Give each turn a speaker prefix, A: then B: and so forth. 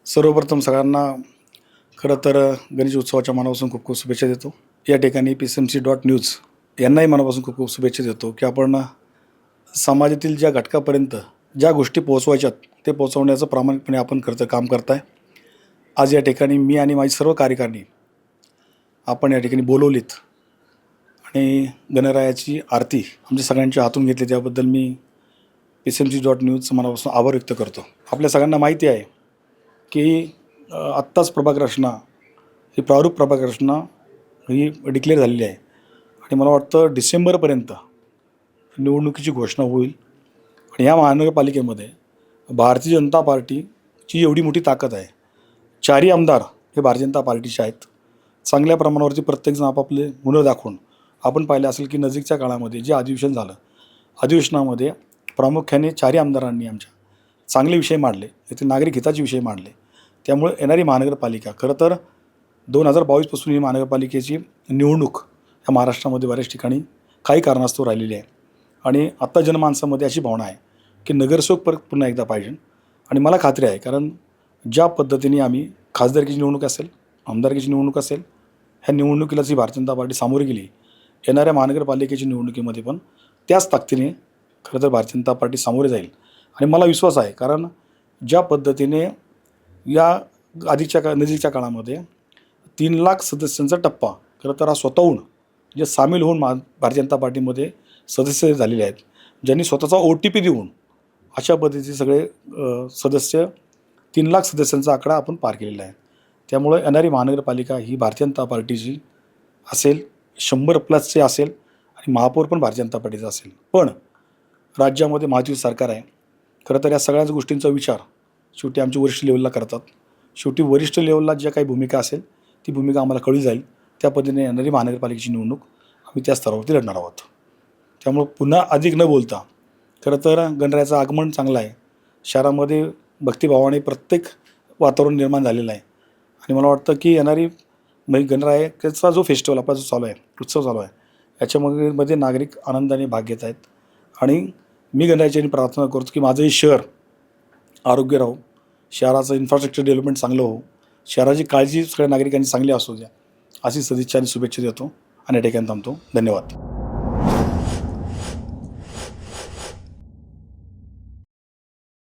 A: सर्वप्रथम सगळ्यांना खरं तर गणेश उत्सवाच्या मनापासून खूप खूप शुभेच्छा देतो. या ठिकाणी PSMC.News यांनाही मनापासून खूप खूप शुभेच्छा देतो की आपण समाजातील ज्या घटकापर्यंत ज्या गोष्टी पोहोचवायच्यात ते पोहोचवण्याचं प्रामाणिकपणे आपण काम करताय. आज या ठिकाणी मी आणि माझी सर्व कार्यकारिणी आपण या ठिकाणी बोलवलीत आणि गणरायाची आरती आमच्या सगळ्यांच्या हातून घेतली, त्याबद्दल मी PSMC.News मनापासून आभार व्यक्त करतो. आपल्या सगळ्यांना माहिती आहे की आत्ताच प्रभाग रचना ही प्रारूप प्रभाग रचना ही डिक्लेअर झालेली आहे आणि मला वाटतं डिसेंबरपर्यंत निवडणुकीची घोषणा होईल. आणि ह्या महानगरपालिकेमध्ये भारतीय जनता पार्टीची एवढी मोठी ताकद आहे. 4ही आमदार हे भारतीय जनता पार्टीचे आहेत. चांगल्या प्रमाणावरती प्रत्येकजण आपापले हुनर दाखवून आपण पाहिलं असेल की नजीकच्या काळामध्ये जे अधिवेशन झालं, अधिवेशनामध्ये प्रामुख्याने 4ही आमदारांनी आमच्या चांगले विषय मांडले, येथील नागरिक हिताचे विषय मांडले. त्यामुळे येणारी महानगरपालिका खरं तर 2022पासून ही महानगरपालिकेची निवडणूक ह्या महाराष्ट्रामध्ये बऱ्याच ठिकाणी काही कारणास्तव राहिलेली आहे आणि आत्ता जनमानसामध्ये अशी भावना आहे की नगरसेवक परत पुन्हा एकदा पाहिजे. आणि मला खात्री आहे, कारण ज्या पद्धतीने आम्ही खासदारकीची निवडणूक असेल, आमदारकीची निवडणूक असेल, ह्या निवडणुकीला जी भारतीय जनता पार्टी सामोरी गेली, येणाऱ्या महानगरपालिकेची निवडणुकीमध्ये पण त्याच ताकदीने खरं तर भारतीय जनता पार्टी सामोरे जाईल. आणि मला विश्वास आहे, कारण ज्या पद्धतीने या नजीकच्या काळामध्ये 3 लाख सदस्यांचा टप्पा खरं तर हा स्वतःहून जे सामील होऊन भारतीय जनता पार्टीमध्ये सदस्य झालेले आहेत, ज्यांनी स्वतःचा OTP देऊन अशा पद्धतीचे सगळे सदस्य 3 लाख सदस्यांचा आकडा आपण पार केलेला आहे. त्यामुळे येणारी महानगरपालिका ही भारतीय जनता पार्टीची असेल, 100+ असेल आणि महापौर पण भारतीय जनता पार्टीचा असेल. पण राज्यामध्ये महायुती सरकार आहे. खरं तर या सगळ्याच गोष्टींचा विचार शेवटी आमच्या वरिष्ठ लेवलला करतात. शेवटी वरिष्ठ लेवलला ज्या काही भूमिका असेल ती भूमिका आम्हाला कळली जाईल. त्या पद्धतीने येणारी महानगरपालिकेची निवडणूक आम्ही त्या स्तरावरती लढणार आहोत. त्यामुळं पुन्हा अधिक न बोलता खरं तर गणरायाचं आगमन चांगलं आहे. शहरामध्ये भक्तिभावाने प्रत्येक वातावरण निर्माण झालेलं आहे आणि मला वाटतं की येणारी गणरायाचा जो फेस्टिवल आपला जो चालू आहे, उत्सव चालू आहे, याच्यामध्ये नागरिक आनंदाने भाग घेत आहेत. आणि मी गणरायाची प्रार्थना करतो की माझंही शहर आरोग्य राहो, शहराचं इन्फ्रास्ट्रक्चर डेव्हलपमेंट चांगलं हो, शहराची काळजी सगळ्या नागरिकांची चांगली असू द्या, अशी सदिच्छा आणि शुभेच्छा देतो आणि या ठिकाणी थांबतो. धन्यवाद.